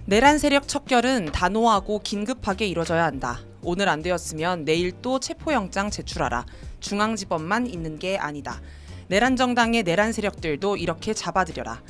내란 세력 척결은 단호하고 긴급하게 이뤄져야 한다. 오늘 안 되었으면 내일 또 체포영장 제출하라. 중앙지법만 있는 게 아니다. 내란 정당의 내란 세력들도 이렇게 잡아들여라.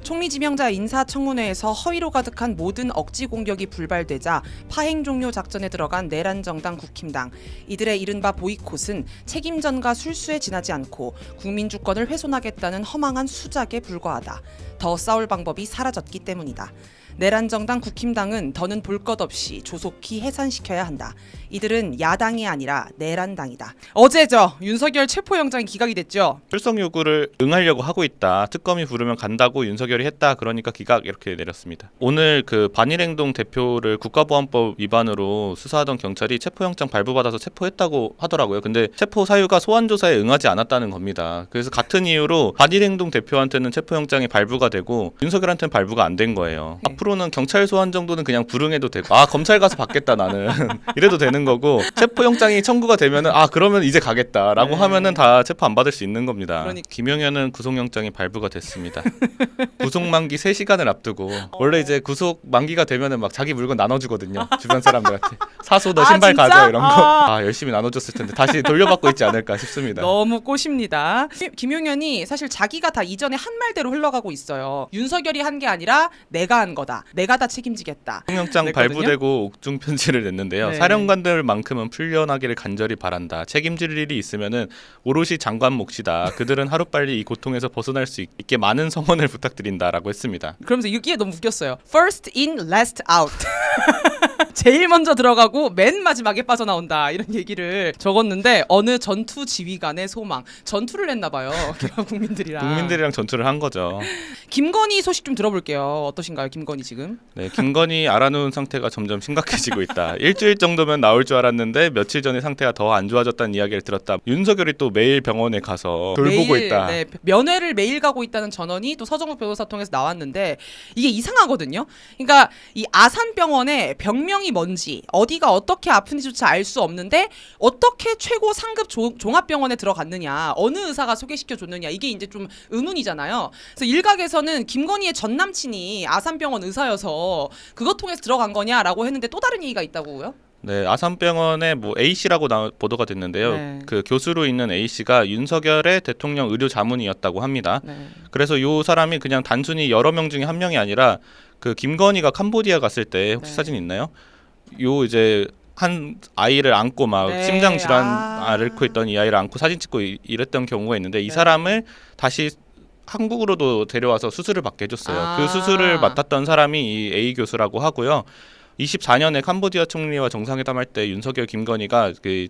총리 지명자 인사청문회에서 허위로 가득한 모든 억지 공격이 불발되자 파행 종료 작전에 들어간 내란 정당 국힘당. 이들의 이른바 보이콧은 책임전과 술수에 지나지 않고 국민 주권을 훼손하겠다는 허망한 수작에 불과하다. 더 싸울 방법이 사라졌기 때문이다. 내란 정당 국힘당은 더는 볼 것 없이 조속히 해산시켜야 한다. 이들은 야당이 아니라 내란당이다. 어제죠. 윤석열 체포영장이 기각이 됐죠. 출석 요구를 응하려고 하고 있다. 특검이 부르면 간다고 윤석열이 했다. 그러니까 기각 이렇게 내렸습니다. 오늘 그 반일행동 대표를 국가보안법 위반으로 수사하던 경찰이 체포영장 발부받아서 체포했다고 하더라고요. 근데 체포 사유가 소환조사에 응하지 않았다는 겁니다. 그래서 같은 이유로 반일행동 대표한테는 체포영장이 발부가 되고 윤석열한테는 발부가 안 된 거예요. 네. 앞으로는 경찰 소환 정도는 그냥 불응해도 되고 검찰 가서 받겠다 나는 이래도 되는 거고 체포영장이 청구가 되면은 그러면 이제 가겠다라고 네. 하면은 다 체포 안 받을 수 있는 겁니다. 그러니까. 김용현은 구속영장이 발부가 됐습니다. 구속 만기 3시간을 앞두고 원래 이제 구속 만기가 되면은 막 자기 물건 나눠주거든요. 주변 사람들한테 사소 너 신발 진짜? 가져 이런 거 열심히 나눠줬을 텐데 다시 돌려받고 있지 않을까 싶습니다. 너무 꼬십니다. 김용현이 사실 자기가 다 이전에 한 말대로 흘러가고 있어요. 윤석열이 한 게 아니라 내가 한 거다. 내가 다 책임지겠다. 구속영장 발부되고 옥중 편지를 냈는데요. 네. 사령관들만큼은 풀려나기를 간절히 바란다. 책임질 일이 있으면은 오롯이 장관 몫이다. 그들은 하루빨리 이 고통에서 벗어날 수 있게 많은 성원을 부탁드린다라고 했습니다. 그러면서 이게 너무 웃겼어요. First in, last out. 제일 먼저 들어가고 맨 마지막에 빠져나온다 이런 얘기를 적었는데 어느 전투 지휘관의 소망. 전투를 했나 봐요. 국민들이랑 전투를 한 거죠. 김건희 소식 좀 들어볼게요. 어떠신가요, 김건희 지금? 네, 김건희 알아놓은 상태가 점점 심각해지고 있다. 일주일 정도면 나올 줄 알았는데 며칠 전에 상태가 더 안 좋아졌다는 이야기를 들었다. 윤석열이 또 매일 병원에 가서 돌보고 매일, 있다. 네, 면회를 매일 가고 있다는 전언이 또 서정국 변호사 통해서 나왔는데 이게 이상하거든요. 그러니까 이 아산병원의 병명이 뭔지 어디가 어떻게 아픈지조차 알 수 없는데 어떻게 최고 상급 종합병원에 들어갔느냐, 어느 의사가 소개시켜줬느냐, 이게 이제 좀 의문이잖아요. 그래서 일각에서는 김건희의 전 남친이 아산병원 의사여서 그것 통해서 들어간 거냐라고 했는데 또 다른 얘기가 있다고요? 네, 아산병원의 A씨라고 보도가 됐는데요. 네. 그 교수로 있는 A씨가 윤석열의 대통령 의료 자문이었다고 합니다. 네. 그래서 이 사람이 그냥 단순히 여러 명 중에 한 명이 아니라 그 김건희가 캄보디아 갔을 때 혹시 네. 사진 있나요? 요 이제 한 아이를 안고 막 네. 심장 질환 앓고 있던 이 아이를 안고 사진 찍고 이랬던 경우가 있는데 이 네. 사람을 다시 한국으로도 데려와서 수술을 받게 해줬어요. 그 수술을 맡았던 사람이 이 A 교수라고 하고요. 24년에 캄보디아 총리와 정상회담할 때 윤석열, 김건희가 그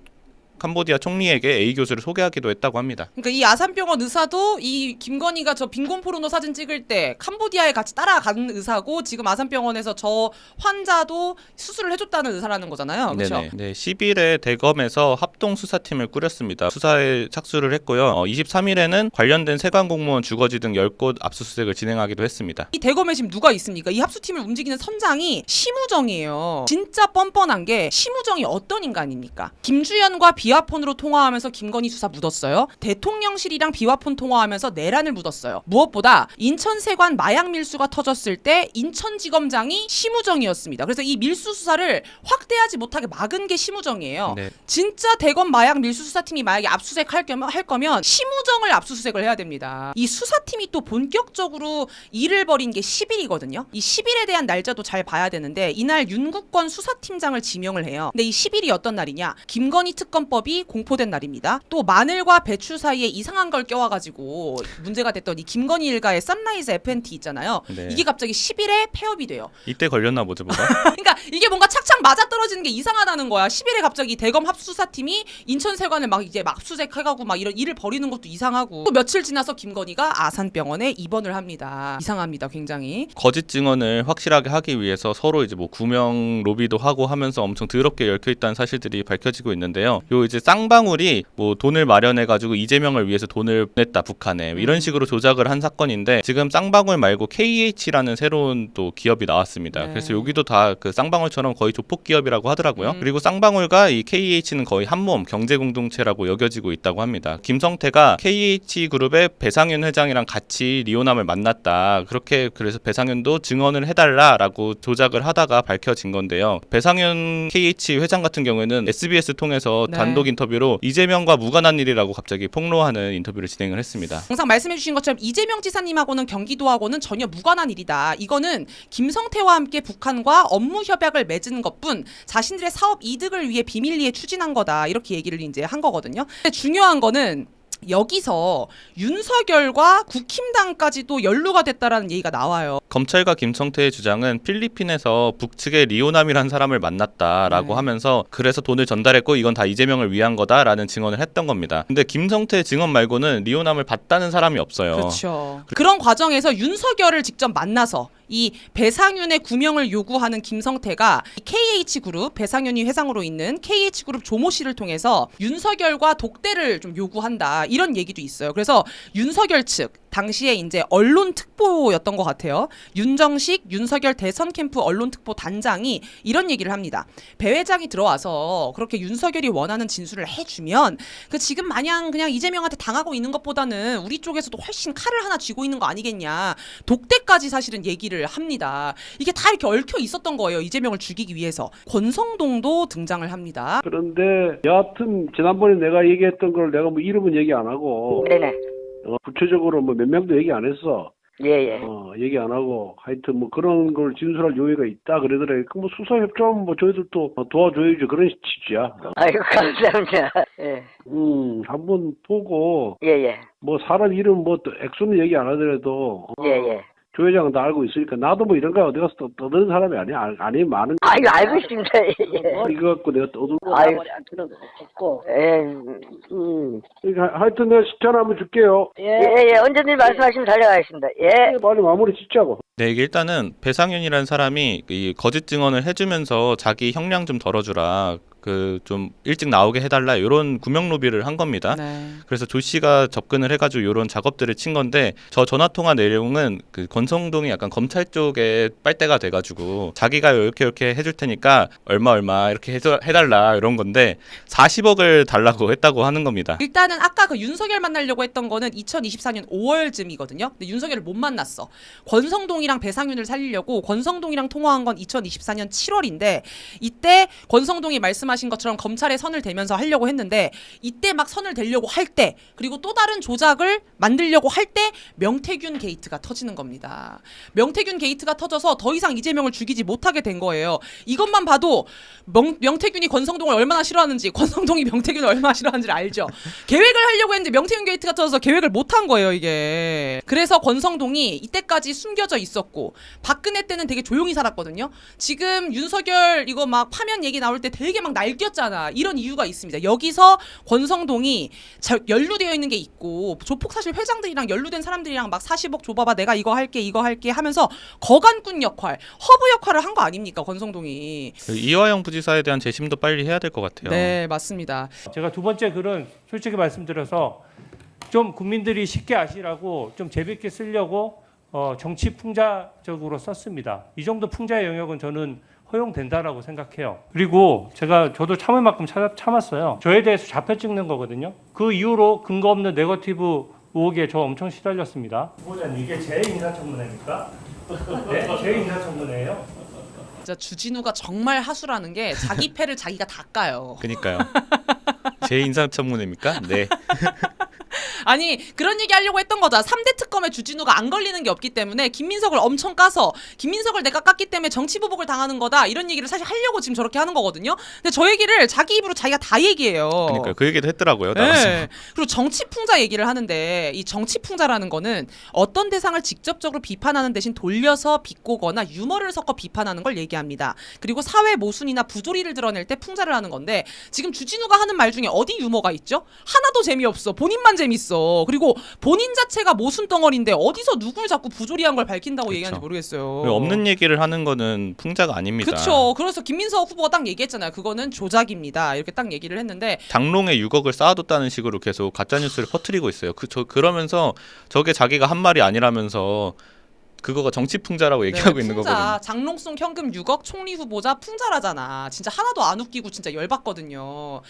캄보디아 총리에게 A 교수를 소개하기도 했다고 합니다. 그러니까 이 아산병원 의사도 이 김건희가 저 빈곤 포르노 사진 찍을 때 캄보디아에 같이 따라간 의사고 지금 아산병원에서 저 환자도 수술을 해줬다는 의사라는 거잖아요. 그렇죠? 네, 10일에 대검에서 합동 수사팀을 꾸렸습니다. 수사에 착수를 했고요. 23일에는 관련된 세관 공무원 주거지 등 10곳 압수수색을 진행하기도 했습니다. 이 대검에 지금 누가 있습니까? 이 합수팀을 움직이는 선장이 심우정이에요. 진짜 뻔뻔한 게 심우정이 어떤 인간입니까? 김주현과 비화폰으로 통화하면서 김건희 수사 묻었어요. 대통령실이랑 비화폰 통화하면서 내란을 묻었어요. 무엇보다 인천세관 마약 밀수가 터졌을 때 인천지검장이 심우정이었습니다. 그래서 이 밀수 수사를 확대하지 못하게 막은 게 심우정이에요. 네. 진짜 대검 마약 밀수 수사팀이 만약에 압수수색 할 거면 심우정을 압수수색을 해야 됩니다. 이 수사팀이 또 본격적으로 일을 벌인 게 10일이거든요. 이 10일에 대한 날짜도 잘 봐야 되는데 이날 윤국권 수사팀장을 지명을 해요. 근데 이 10일이 어떤 날이냐? 김건희 특검법이 공포된 날입니다. 또 마늘과 배추 사이에 이상한 걸 껴와가지고 문제가 됐던 이 김건희 일가의 선라이즈 FNT 있잖아요. 네. 이게 갑자기 10일에 폐업이 돼요. 이때 걸렸나 보죠, 뭐가? 그러니까 이게 뭔가 착착 맞아떨어지는 게 이상하다는 거야. 10일에 갑자기 대검 합수사팀이 인천세관을 막 이제 압수수색해가고 막 이런 일을 벌이는 것도 이상하고 또 며칠 지나서 김건희가 아산병원에 입원을 합니다. 이상합니다, 굉장히. 거짓 증언을 확실하게 하기 위해서 서로 이제 뭐 구명 로비도 하고 하면서 엄청 더럽게 얽혀있다는 사실들이 밝혀지고 있는데요. 요 이제 쌍방울이 뭐 돈을 마련해가지고 이재명을 위해서 돈을 냈다 북한에 이런 식으로 조작을 한 사건인데 지금 쌍방울 말고 KH라는 새로운 또 기업이 나왔습니다. 네. 그래서 여기도 다 그 쌍방울처럼 거의 조폭 기업이라고 하더라고요. 그리고 쌍방울과 이 KH는 거의 한몸 경제 공동체라고 여겨지고 있다고 합니다. 김성태가 KH 그룹의 배상윤 회장이랑 같이 리오남을 만났다. 그렇게 그래서 배상윤도 증언을 해달라라고 조작을 하다가 밝혀진 건데요. 배상윤 KH 회장 같은 경우에는 SBS 통해서 네. 단독 인터뷰로 이재명과 무관한 일이라고 갑자기 폭로하는 인터뷰를 진행을 했습니다. 항상 말씀해주신 것처럼 이재명 지사님하고는 경기도하고는 전혀 무관한 일이다. 이거는 김성태와 함께 북한과 업무 협약을 맺은 것뿐 자신들의 사업 이득을 위해 비밀리에 추진한 거다. 이렇게 얘기를 이제 한 거거든요. 근데 중요한 거는 여기서 윤석열과 국힘당까지도 연루가 됐다라는 얘기가 나와요. 검찰과 김성태의 주장은 필리핀에서 북측의 리오남이라는 사람을 만났다라고 네. 하면서 그래서 돈을 전달했고 이건 다 이재명을 위한 거다라는 증언을 했던 겁니다. 근데 김성태 증언 말고는 리오남을 받다는 사람이 없어요. 그렇죠. 그런 과정에서 윤석열을 직접 만나서 이 배상윤의 구명을 요구하는 김성태가 KH그룹, 배상윤이 회장으로 있는 KH그룹 조모 씨를 통해서 윤석열과 독대를 좀 요구한다. 이런 얘기도 있어요. 그래서 윤석열 측 당시에 이제 언론 특보였던 것 같아요. 윤정식 윤석열 대선 캠프 언론 특보 단장이 이런 얘기를 합니다. 배 회장이 들어와서 그렇게 윤석열이 원하는 진술을 해주면 그 지금 마냥 그냥 이재명한테 당하고 있는 것보다는 우리 쪽에서도 훨씬 칼을 하나 쥐고 있는 거 아니겠냐. 독대까지 사실은 얘기를 합니다. 이게 다 이렇게 얽혀 있었던 거예요. 이재명을 죽이기 위해서. 권성동도 등장을 합니다. 그런데 여하튼 지난번에 내가 얘기했던 걸 내가 뭐 이름은 얘기 안 하고 네네. 구체적으로 뭐 몇 명도 얘기 안 했어. 예예. 얘기 안 하고 하여튼 뭐 그런 걸 진술할 요의가 있다 그러더래. 그 뭐 수사 협조하면 뭐 저희들도 도와줘야죠. 그런 취지야. 아이고 감사합니다. 예. 한번 보고 예예. 뭐 사람 이름 뭐 액수는 얘기 안 하더라도 예예. 조 회장은 다 알고 있으니까 나도 뭐 이런 거 어디 가서 떠드는 사람이 아니야. 아니 많은 아이고 알고 있습니다. 예. 이거 갖고 내가 떠들고 아이고. 없고. 예. 그러니까 하여튼 내가 시간 한번 줄게요. 예예. 언제든지 말씀하시면 달려가겠습니다. 예. 빨리 마무리 짓자고. 네, 이게 일단은 배상윤이라는 사람이 이 거짓 증언을 해주면서 자기 형량 좀 덜어주라. 그 좀 일찍 나오게 해달라 이런 구명 로비를 한 겁니다. 네. 그래서 조 씨가 접근을 해가지고 이런 작업들을 친 건데 저 전화 통화 내용은 그 권성동이 약간 검찰 쪽에 빨대가 돼가지고 자기가 이렇게 해줄 테니까 얼마 이렇게 해달라 이런 건데 40억을 달라고 했다고 하는 겁니다. 일단은 아까 그 윤석열 만나려고 했던 거는 2024년 5월쯤이거든요. 근데 윤석열을 못 만났어. 권성동이랑 배상윤을 살리려고 권성동이랑 통화한 건 2024년 7월인데 이때 권성동이 말씀하신 것처럼 검찰에 선을 대면서 하려고 했는데 이때 막 선을 대려고 할 때 그리고 또 다른 조작을 만들려고 할 때 명태균 게이트가 터지는 겁니다. 명태균 게이트가 터져서 더 이상 이재명을 죽이지 못하게 된 거예요. 이것만 봐도 명태균이 권성동을 얼마나 싫어하는지 권성동이 명태균을 얼마나 싫어하는지를 알죠. 계획을 하려고 했는데 명태균 게이트가 터져서 계획을 못한 거예요 이게. 그래서 권성동이 이때까지 숨겨져 있었고 박근혜 때는 되게 조용히 살았거든요. 지금 윤석열 이거 막 파면 얘기 나올 때 되게 막 날뛰었잖아. 이런 이유가 있습니다. 여기서 권성동이 연루되어 있는 게 있고 조폭 사실 회장들이랑 연루된 사람들이랑 막 40억 줘봐봐 내가 이거 할게 하면서 거간꾼 역할, 허브 역할을 한 거 아닙니까 권성동이. 그 이화영 부지사에 대한 재심도 빨리 해야 될 것 같아요. 네 맞습니다. 제가 두 번째 글은 솔직히 말씀드려서 좀 국민들이 쉽게 아시라고 좀 재밌게 쓰려고 정치 풍자적으로 썼습니다. 이 정도 풍자의 영역은 저는 허용된다라고 생각해요. 그리고 저도 참을 만큼 참았어요. 저에 대해서 좌표 찍는 거거든요. 그 이후로 근거 없는 네거티브 의혹에 저 엄청 시달렸습니다. 후보자님 이게 제 인사청문회입니까? 네? 제 인사청문회예요. 진짜 주진우가 정말 하수라는 게 자기 패를 자기가 다 까요. 그니까요. 제 인사청문회입니까? 네. 아니 그런 얘기 하려고 했던 거죠. 3대 특검에 주진우가 안 걸리는 게 없기 때문에 김민석을 엄청 까서 김민석을 내가 깠기 때문에 정치보복을 당하는 거다 이런 얘기를 사실 하려고 지금 저렇게 하는 거거든요. 근데 저 얘기를 자기 입으로 자기가 다 얘기해요. 그러니까 그 얘기도 했더라고요. 나와서. 네. 그리고 정치풍자 얘기를 하는데 이 정치풍자라는 거는 어떤 대상을 직접적으로 비판하는 대신 돌려서 비꼬거나 유머를 섞어 비판하는 걸 얘기합니다. 그리고 사회 모순이나 부조리를 드러낼 때 풍자를 하는 건데 지금 주진우가 하는 말 중에 어디 유머가 있죠? 하나도 재미없어. 본인만 재밌어. 모르겠어. 그리고 본인 자체가 모순 덩어리인데 어디서 누굴 자꾸 부조리한 걸 밝힌다고 그쵸. 얘기하는지 모르겠어요. 없는 얘기를 하는 거는 풍자가 아닙니다. 그렇죠. 그래서 김민석 후보가 딱 얘기했잖아요. 그거는 조작입니다. 이렇게 딱 얘기를 했는데 장롱에 6억을 쌓아뒀다는 식으로 계속 가짜 뉴스를 퍼뜨리고 있어요. 그러면서 저게 자기가 한 말이 아니라면서 그거가 정치 풍자라고 얘기하고 있는 풍자, 거거든요. 장롱송 현금 6억 총리 후보자 풍자라잖아. 진짜 하나도 안 웃기고 진짜 열받거든요.